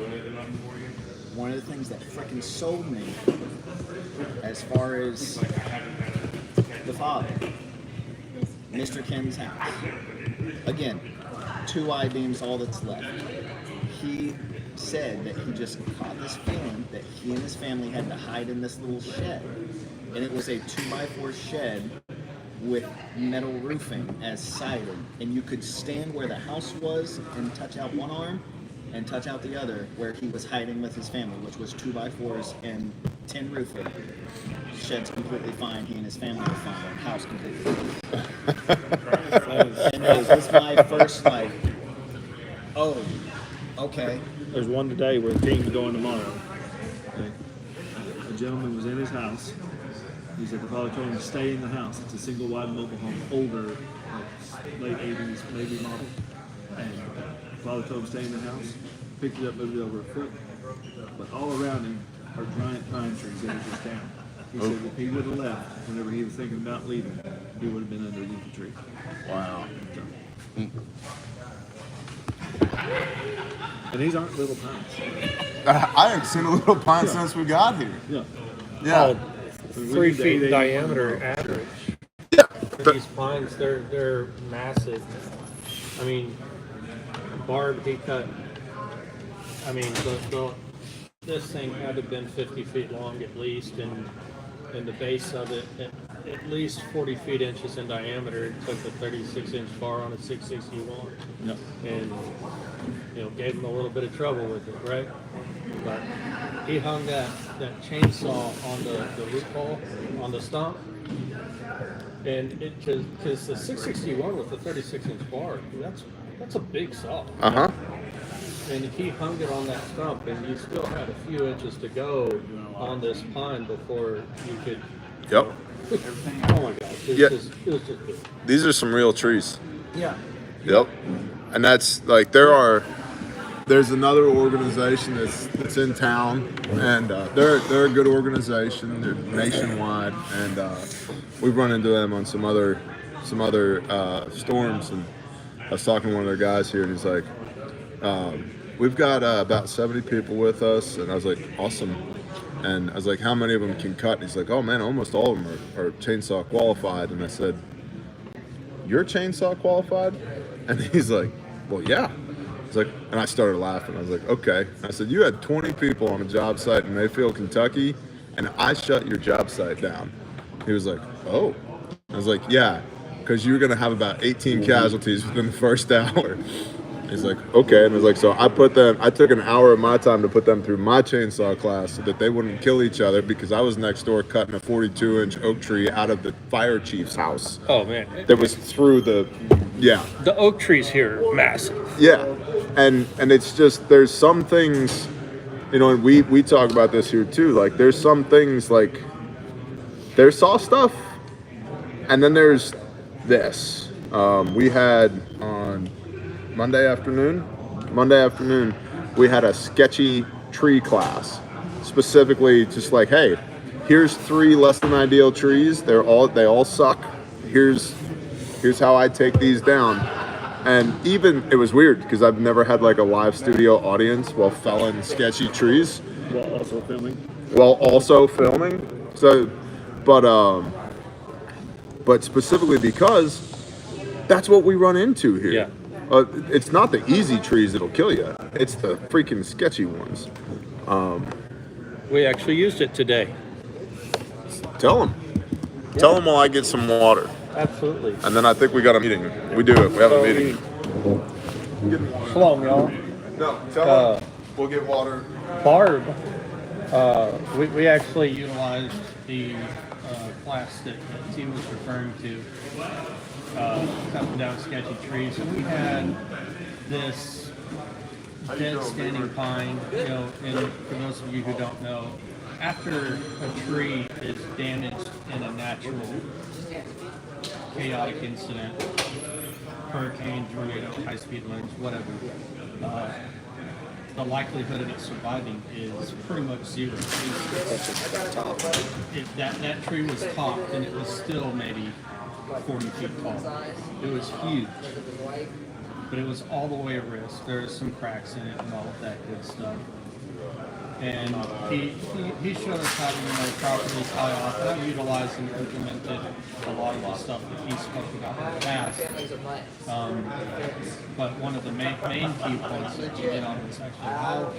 one of the things that frickin' sold me as far as the father, Mr. Ken's house. Again, 2 I-beams, all that's left. He said that he just caught this feeling that he and his family had to hide in this little shed. And it was a 2x4 shed with metal roofing as siding. And you could stand where the house was and touch out one arm and touch out the other where he was hiding with his family, which was 2x4s and tin roofing. Shed's completely fine. He and his family are fine. House completely fine. And it was my first, oh, okay. There's one today where the team's going tomorrow. Okay. A gentleman was in his house. He said the father told him to stay in the house. It's a single wide mobile home, older, late 80s, maybe model. And the father told him to stay in the house, picked it up, moved it over a foot. But all around him are giant pine trees that are just down. He said if he would have left whenever he was thinking about leaving, he would have been underneath the tree. Wow. And these aren't little pines. I haven't seen a little pine since we got here. Yeah. Yeah. 3 feet diameter average. Yeah. For these pines, they're massive. I mean, Barb, he cut. I mean, this thing had to have been 50 feet long at least, and the base of it at least 40 feet inches in diameter. It took a 36-inch bar on a 661, Yep. and gave him a little bit of trouble with it, right? But he hung that chainsaw on the root ball on the stump, and it because the 661 with the 36-inch bar, that's a big saw. And he hung it on that stump, and you still had a few inches to go on this pine before you could. Yep. Oh my gosh! It was just good. These are some real trees. Yeah. Yep. And that's like there's another organization that's in town, and they're a good organization. They're nationwide, and we've run into them on some other storms. And I was talking to one of their guys here, and he's like, "We've got about 70 people with us," and I was like, "Awesome." And I was like, "How many of them can cut?" And he's like, "Oh man, almost all of them are chainsaw qualified." And I said, "You're chainsaw qualified?" And he's like, "Well, yeah." He's like, and I started laughing. I was like, "Okay." I said, "You had 20 people on a job site in Mayfield, Kentucky, and I shut your job site down." He was like, "Oh." I was like, "Yeah, because you're gonna have about 18 casualties within the first hour." He's like, "Okay." And I was like, so I took an hour of my time to put them through my chainsaw class so that they wouldn't kill each other, because I was next door cutting a 42-inch oak tree out of the fire chief's house. Oh man, That was through the oak trees here are massive. Yeah. And it's just, there's some things, and we talk about this here too, like there's some things like there's saw stuff, and then there's this. We had on Monday afternoon, we had a sketchy tree class, specifically just like, hey, here's 3 less than ideal trees. They all suck. Here's how I take these down. And even it was weird because I've never had like a live studio audience while felling sketchy trees. While also filming. So, but specifically because That's what we run into here. Yeah. It's not the easy trees that'll kill you. It's the freaking sketchy ones. We actually used it today. Tell them. Tell them while I get some water. Absolutely. And then I think we got a meeting. We do it. We have a meeting. Shalom, y'all. No, tell them. We'll get water. Barb, we actually utilized the class that T was referring to, cutting down sketchy trees. And we had this dead standing pine, you know, and for those of you who don't know, after a tree is damaged in a natural chaotic incident, hurricane, tornado, high-speed winds, whatever, the likelihood of it surviving is pretty much zero. That tree was topped and it was still maybe 40 feet tall. It was huge, but it was all the way at risk. There's some cracks in it and all of that good stuff. And he showed us how to properly tie off. And I utilized and implemented a lot of the stuff that he spoke about in the past. But one of the main key points that you hit on was actually how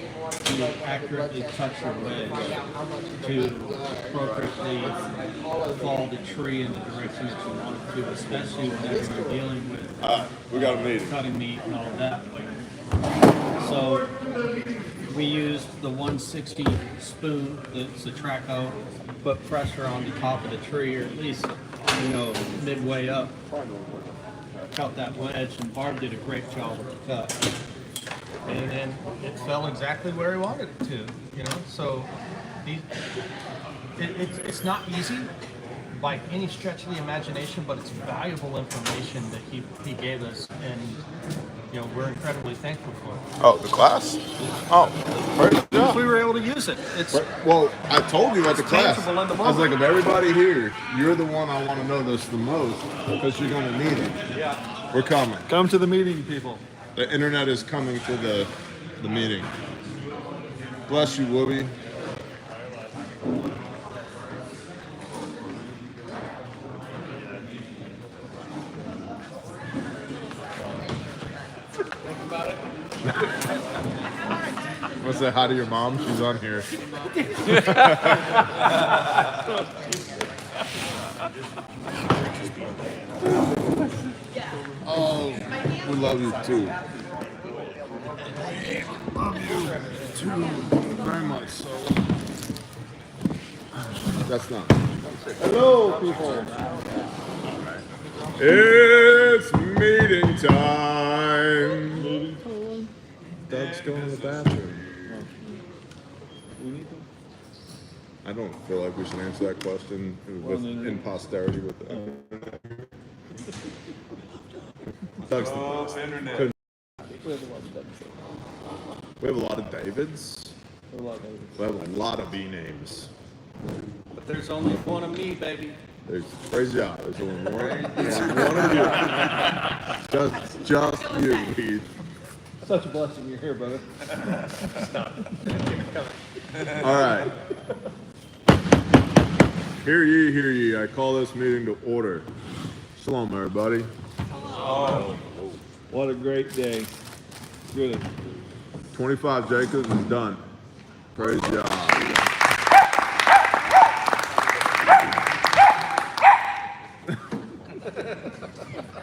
to accurately touch your wedge to appropriately fall the tree in the direction that you want it to, especially whenever you're dealing with We got a meeting. cutting meat and all of that. So we used the 160 spoon, that's the Traco, put pressure on the top of the tree, or at least, midway up. Cut that wedge, and Barb did a great job with the cut. And then it fell exactly where he wanted it to, So it's not easy by any stretch of the imagination, but it's valuable information that he gave us, and we're incredibly thankful for it. Oh, the class? Oh, great job. We were able to use it. It's Well, I told you at the class. tangible in the I was like, moment. of everybody here, you're the one I want to know this the most because you're going to need it. Yeah. We're coming. Come to the meeting, people. The internet is coming to the meeting. Bless you, Whoopi. Want to say hi to your mom? She's on here. Oh, we love you too. Love you too, very much so. That's not. Hello, people. It's meeting time. Meeting time. Doug's going to the bathroom. We need to. I don't feel like we should answer that question in posterity with the Doug's the best. Couldn't- We have a lot of Davids. We have a lot of B names. But there's only one of me, baby. Praise God. There's only one of you. Just you, Heath. Such a blessing you're here, brother. All right. Hear ye, hear ye. I call this meeting to order. Shalom, everybody. Oh, what a great day. Good. 25 Jacobs is done. Praise God.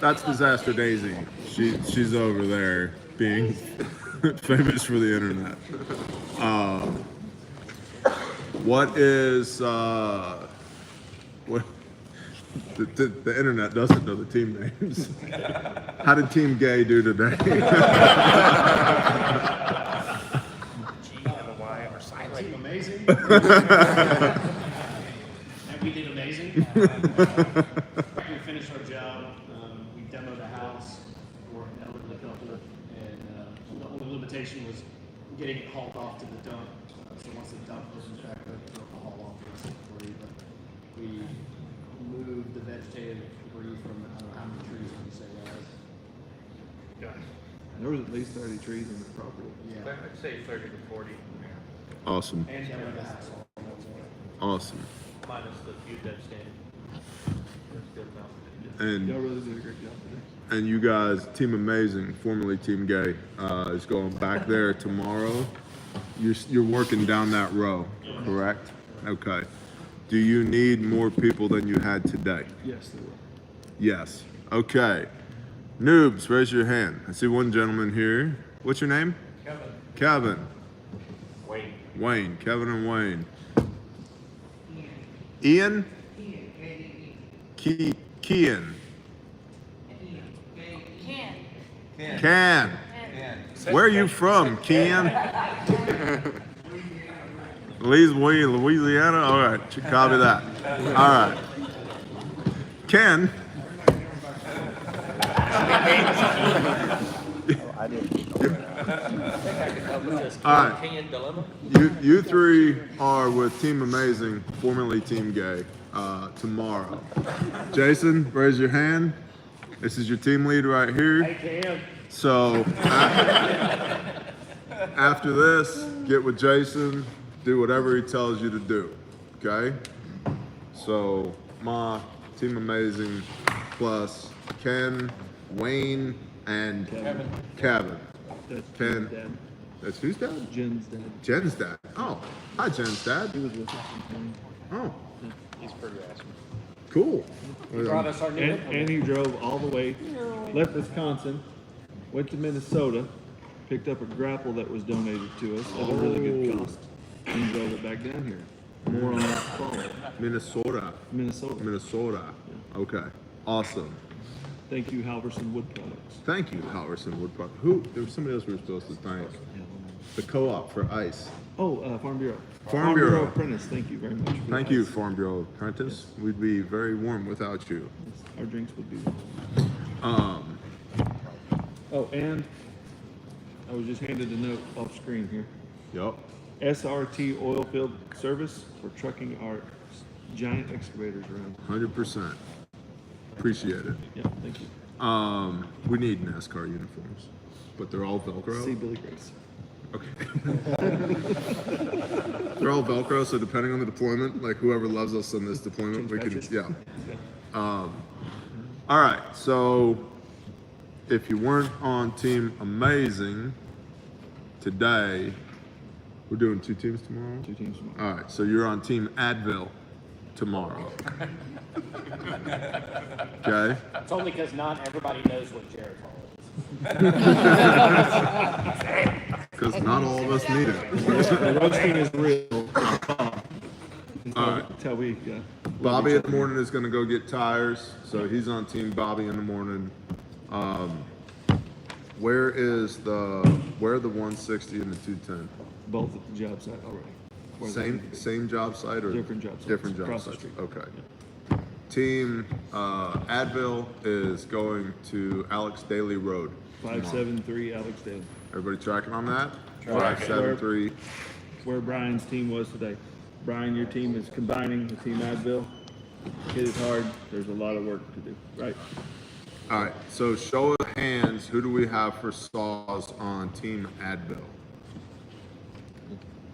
That's Disaster Daisy. She's over there being famous for the internet. What is what? The internet doesn't know the team names. How did Team Gay do today? Amazing. We did amazing. We finished our job. We demoed a house for an elderly couple, and the only limitation was getting it hauled off to the dump. So once the dump opens back up, we'll haul off for you. But we moved the vegetative debris from I don't know how many trees would you say that was? There was at least 30 trees in the property. Yeah. I'd say 30 to 40, Awesome. And demoed the house all at once. Awesome. minus the few dead standing. That's good enough. And Y'all really did a great job today. and you guys, Team Amazing, formerly Team Gay, is going back there tomorrow. You're working down that row, correct? Okay. Do you need more people than you had today? Yes, they will. Yes. Okay. Noobs, raise your hand. I see one gentleman here. What's your name? Kevin. Wayne. Wayne. Kevin and Wayne. Ian? Kian. Can. Where are you from, Kian? Louisiana? All right, copy that. All right. Ken. All right. You three are with Team Amazing, formerly Team Gay, tomorrow. Jason, raise your hand. This is your team lead right here. So after this, get with Jason, do whatever he tells you to do. Okay? So Ma, Team Amazing, plus Ken, Wayne, and Kevin. That's Ken. Jen's dad. That's whose dad? Jen's dad. Jen's dad. Oh, hi Jen's dad. He was with us in Oh, He's pretty awesome. cool. Brought us our new and he drove all the way, left Wisconsin, went to Minnesota, picked up a grapple that was donated to us at a really good cost, and drove it back down here. More on that fall. Minnesota. Minnesota. Okay. Awesome. Thank you, Halverson Wood Products. Thank you, Halverson Wood Park. Who? There was somebody else we were supposed to thank. The co-op for ice. Oh, Farm Bureau. Farm Bureau. Apprentice. Thank you very much. for Thank the you, ice. Farm Bureau apprentice. We'd be very warm without you. Our drinks would be. Oh, and I was just handed a note off screen here. Yep. SRT oil field service for trucking our giant excavators around. 100%. Appreciate it. Yeah, thank you. We need NASCAR uniforms, but they're all Velcro. See Billy Grace. Okay. They're all Velcro, so depending on the deployment, like whoever loves us on this deployment, we can, yeah. All right, so if you weren't on Team Amazing today, we're doing 2 teams tomorrow? 2 teams tomorrow. All right, so you're on Team Advil tomorrow. Okay? It's only because not everybody knows what Jared Hall Because not all of us need it. The roasting is real. All right. Until we, Bobby in the morning is going to go get tires, so he's on Team Bobby in the morning. Where are the 160 and the 210? both at the job site already. Where Same job site or Different job sites. Different job Across the sites. street. Okay. Team Advil is going to Alex Daly Road. 573 Alex Dale. Everybody tracking on that? Tracking. 573. Where Brian's team was today. Brian, your team is combining the Team Advil. It is hard. There's a lot of work to do, right? All right. So show of hands, who do we have for saws on Team Advil?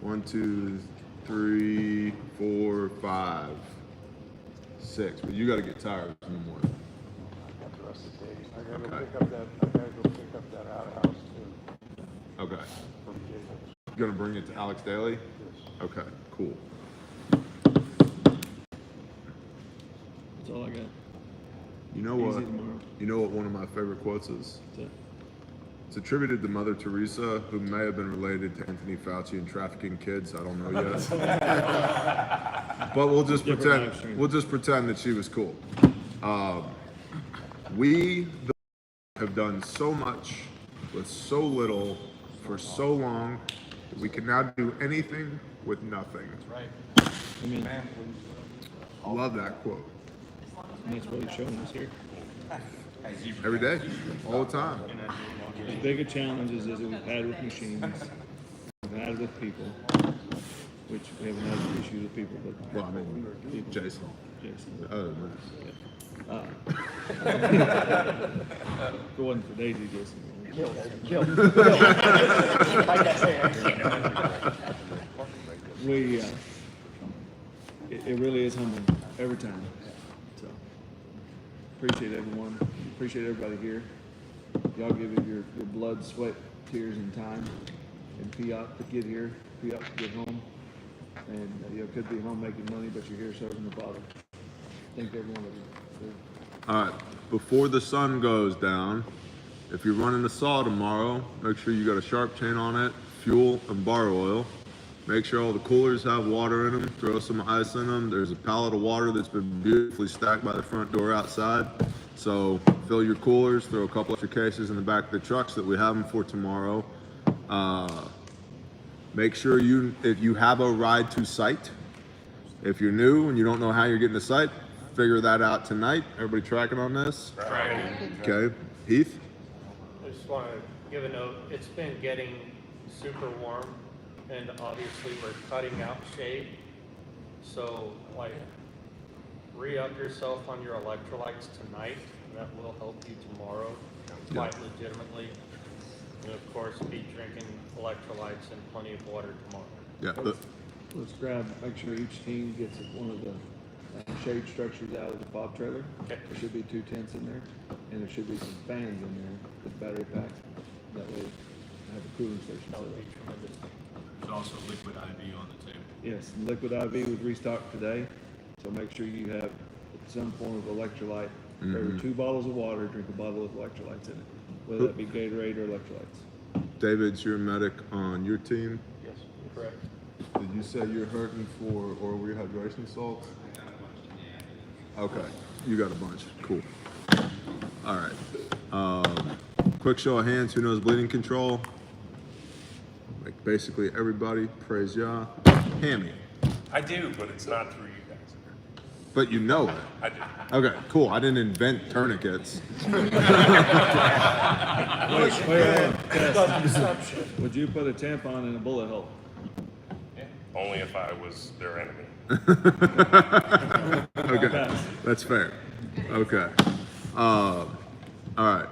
1, 2, 3, 4, 5, 6. But you got to get tires in the morning. I gotta Okay. go pick up that outhouse too. Okay. You gonna bring it to Alex Daly? Okay, cool. That's all I got. You know Easy what? tomorrow. You know what one of my favorite quotes is? That's it. It's attributed to Mother Teresa, who may have been related to Anthony Fauci and trafficking kids. I don't know yet. But we'll just Different pretend. live stream. We'll just pretend that she was cool. We have done so much with so little for so long that we can now do anything with nothing. Right. I mean, Love that quote. and that's what he's showing us here. Every day, all the time. As big a challenges as we've had with machines, we've had with people, which we haven't had an issue with people, but Well, I mean, people. Jason. Jason. Other than If it wasn't for Daisy, Jason. We, it really is humbling every time. So, appreciate everyone. Appreciate everybody here. Y'all give it your blood, sweat, tears, and time. And Fiat to get here, Fiat to get home. And you could be home making money, but you're here serving the Father. Thank every one of you. All right, before the sun goes down, if you're running the saw tomorrow, make sure you got a sharp chain on it, fuel, and bar oil. Make sure all the coolers have water in them. Throw some ice in them. There's a pallet of water that's been beautifully stacked by the front door outside. So fill your coolers, throw a couple extra cases in the back of the trucks that we have them for tomorrow. Make sure if you have a ride to site. If you're new and you don't know how you're getting to site, figure that out tonight. Everybody tracking on this? Tracking. Okay. Heath? I just want to give a note. It's been getting super warm, and obviously we're cutting out shade. So, like, re-up yourself on your electrolytes tonight. That will help you tomorrow, quite legitimately. And of course, be drinking electrolytes and plenty of water tomorrow. Yeah. Let's make sure each team gets one of the shade structures out of the fob trailer. Okay. There should be 2 tents in there, and there should be some fans in there with battery packs. That way, have a cooling station. That would be tremendous. There's also liquid IV on the table. Yes, liquid IV was restocked today, so make sure you have some form of electrolyte. For every 2 bottles of water, drink a bottle with electrolytes in it, whether that be Gatorade or electrolytes. David's your medic on your team. Yes, correct. Did you say you're hurting for oral rehydration salts? Okay, you got a bunch. Cool. All right. Quick show of hands. Who knows bleeding control? Like basically everybody. Praise Yah. Hammy. I do, but it's not through you guys. But you know it. I do. Okay, cool. I didn't invent tourniquets. Would you put a tampon in a bullet hole? Only if I was their enemy. Okay, that's fair. Okay. All right.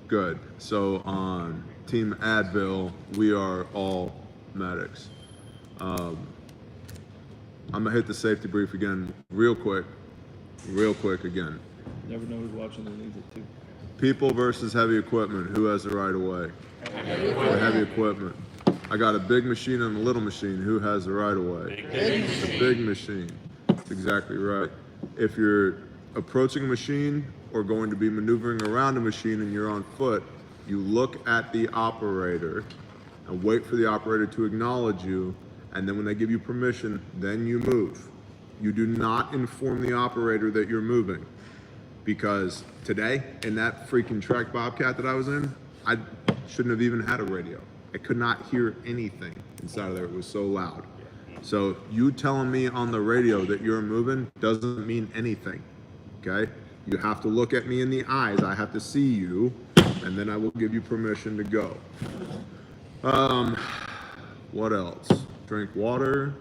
Good. So on Team Advil, we are all medics. I'm gonna hit the safety brief again real quick again. Never know who's watching and needs it too. People versus heavy equipment. Who has the right of way? Heavy equipment. I got a big machine and a little machine. Who has the right of way? The big machine. That's exactly right. If you're approaching a machine or going to be maneuvering around a machine and you're on foot, you look at the operator and wait for the operator to acknowledge you, and then when they give you permission, then you move. You do not inform the operator that you're moving, because today in that freaking Trek Bobcat that I was in, I shouldn't have even had a radio. I could not hear anything inside of there. It was so loud. So you telling me on the radio that you're moving doesn't mean anything, okay? You have to look at me in the eyes. I have to see you, and then I will give you permission to go. What else? Drink water.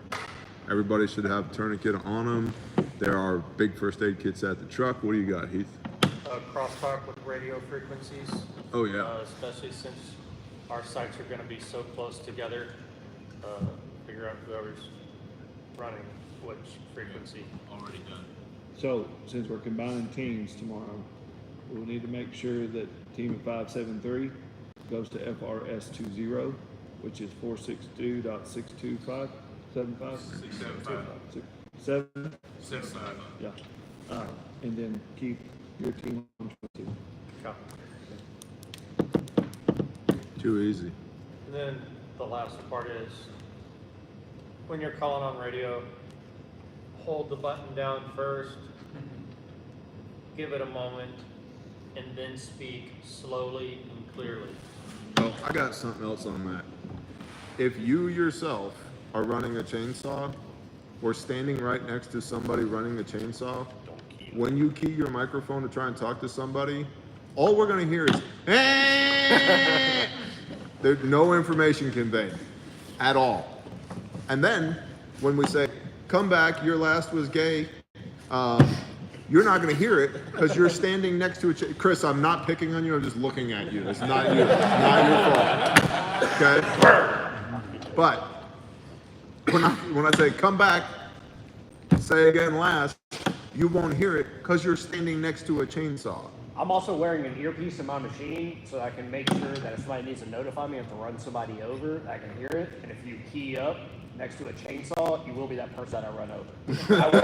Everybody should have a tourniquet on them. There are big first aid kits at the truck. What do you got, Heath? Crosstalk with radio frequencies. Oh, yeah. Especially since our sites are going to be so close together. Figure out whoever's running which frequency. Already done. So, since we're combining teams tomorrow, we'll need to make sure that team of 573 goes to FRS 20, which is 462.62575. 675. 7? 75. Yeah. All right. And then keep your team on 22. Too easy. And then the last part is, when you're calling on radio, hold the button down first, give it a moment, and then speak slowly and clearly. Oh, I got something else on that. If you yourself are running a chainsaw or standing right next to somebody running a chainsaw, when you key your microphone to try and talk to somebody, all we're going to hear is, eh! There's no information conveyed at all. And then when we say, come back, your last was gay, you're not going to hear it because you're standing next to a Chris, I'm not picking on you. I'm just looking at you. It's not you. It's not your fault. Okay? But when I say come back, say again last, you won't hear it because you're standing next to a chainsaw. I'm also wearing an earpiece in my machine so I can make sure that if somebody needs to notify me, I have to run somebody over, I can hear it. And if you key up next to a chainsaw, you will be that person that I run over. I will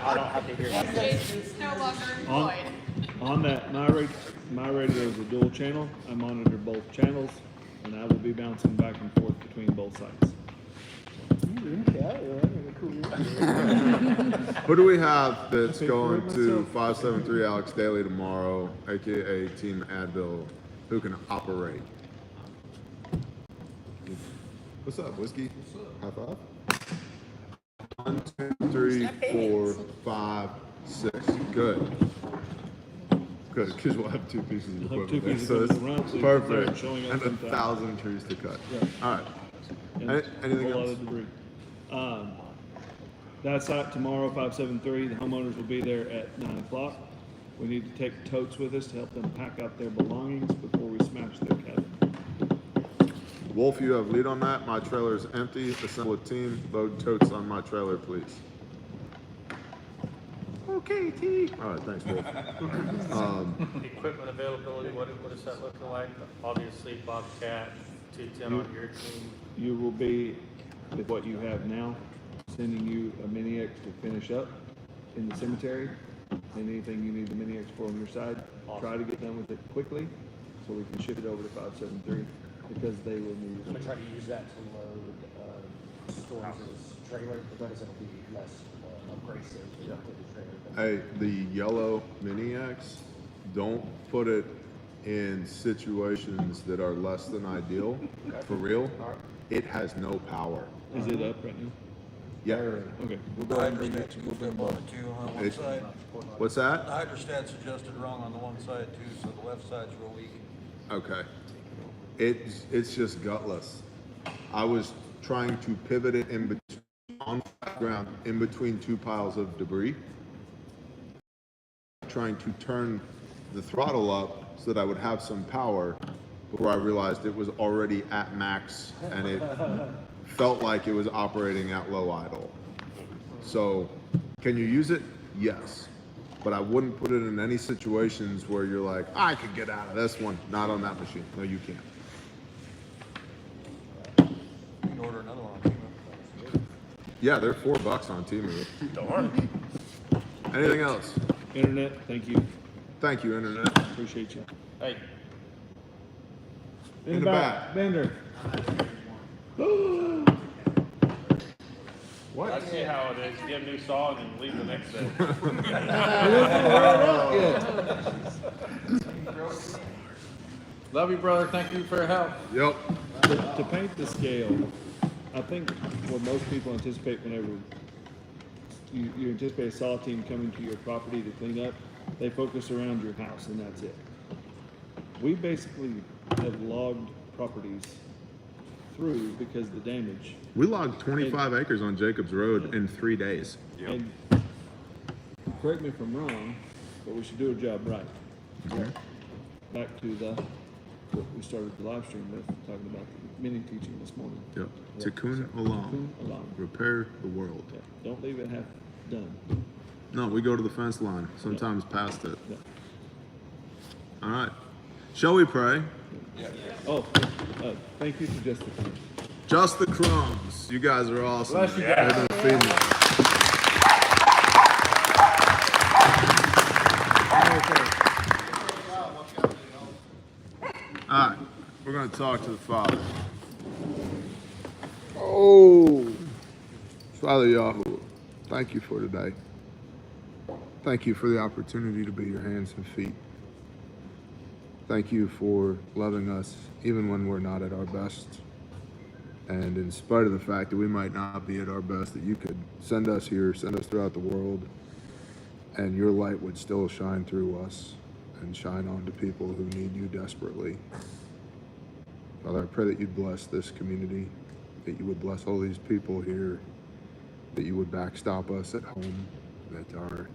I don't have to hear that. Jason's no longer employed. On that, my radio is a dual channel. I monitor both channels, and I will be bouncing back and forth between both sides. Who do we have that's going to 573 Alex Daly tomorrow, aka Team Advil, who can operate? What's up, Whiskey? High five. 1, 2, 3, 4, 5, 6. Good. Good, because we'll have 2 pieces of We'll have 2 equipment there, pieces so of it's equipment around, so you can start perfect. showing up And sometime. 1,000 trees to cut. Yeah. All right. And Anything a whole lot else? of debris. That's out tomorrow, 573. The homeowners will be there at 9 o'clock. We need to take totes with us to help them pack out their belongings before we smash their cabin. Wolf, you have lead on that. My trailer is empty. Assemble a team. Load totes on my trailer, please. Okay, T. All right, thanks, Wolf. Equipment availability, what is that looking like? Obviously Bobcat, 210 on your team. You will be, with what you have now, sending you a Mini X to finish up in the cemetery. And anything you need the Mini X for on your side, try to get done with it quickly so we can ship it over to 573 because they will need I'm gonna it. try to use that to load Storm's trailer because it'll be less abrasive to the trailer. Hey, the yellow Mini X, don't put it in situations that are less than ideal. For real, it has no power. Is it up right now? Yeah. Okay. We'll go ahead and leave it to them on it too on one It- side. What's that? The hydrostat's adjusted wrong on the one side too, so the left side's real weak. Okay. It's just gutless. I was trying to pivot it in between, on flat ground, in between 2 piles of debris. Trying to turn the throttle up so that I would have some power before I realized it was already at max and it felt like it was operating at low idle. So, can you use it? Yes. But I wouldn't put it in any situations where you're like, I could get out of this one. Not on that machine. No, you can't. You can order another one on Temu. Yeah, they're $4 on Temu. Darn. Anything else? Internet, thank you. Thank you, Internet. Appreciate you. Hey, In the back. Bender. what? I see how it is. Get a new saw and then leave the next day. Love you, brother. Thank you for your help. Yep. To paint the scale, I think what most people anticipate whenever you anticipate a saw team coming to your property to clean up, they focus around your house and that's it. We basically have logged properties through because of the damage. We logged 25 acres on Jacobs Road in 3 days. And correct me if I'm wrong, but we should do a job right. Back to what we started the live stream with, talking about the mini teaching this morning. Yep. Tikkun Olam. Tikkun Olam. Repair the world. Yeah, don't leave it half done. No, we go to the fence line, sometimes past it. Yeah. All right. Shall we pray? Oh, thank you for just the time. Just the crumbs. You guys are awesome. Bless you guys. They've been feeding us. All right. We're going to talk to the Father. Oh, Father Yahuwah, thank you for today. Thank you for the opportunity to be your hands and feet. Thank you for loving us even when we're not at our best. And in spite of the fact that we might not be at our best, that you could send us here, send us throughout the world, and your light would still shine through us and shine on to people who need you desperately. Father, I pray that you'd bless this community, that you would bless all these people here, that you would backstop us at home, that our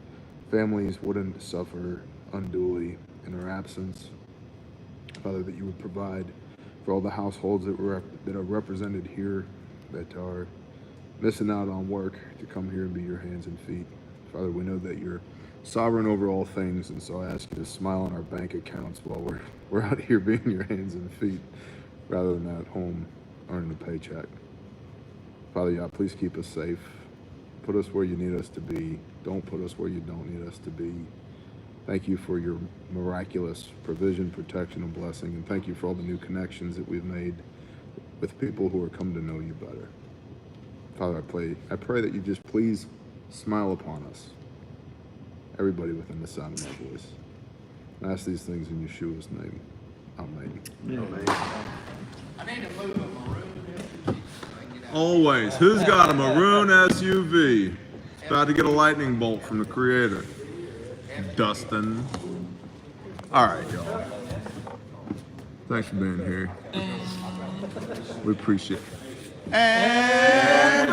families wouldn't suffer unduly in our absence. Father, that you would provide for all the households that are represented here, that are missing out on work to come here and be your hands and feet. Father, we know that you're sovereign over all things, and so I ask you to smile on our bank accounts while we're out here being your hands and feet rather than at home earning a paycheck. Father, yeah, please keep us safe. Put us where you need us to be. Don't put us where you don't need us to be. Thank you for your miraculous provision, protection, and blessing. And thank you for all the new connections that we've made with people who are coming to know you better. Father, I pray that you just please smile upon us, everybody within the sound of my voice. I ask these things in Yeshua's name. Amen. I need to move a maroon. Always. Who's got a maroon SUV? It's about to get a lightning bolt from the creator. Dustin. All right, y'all. Thanks for being here. We appreciate it. And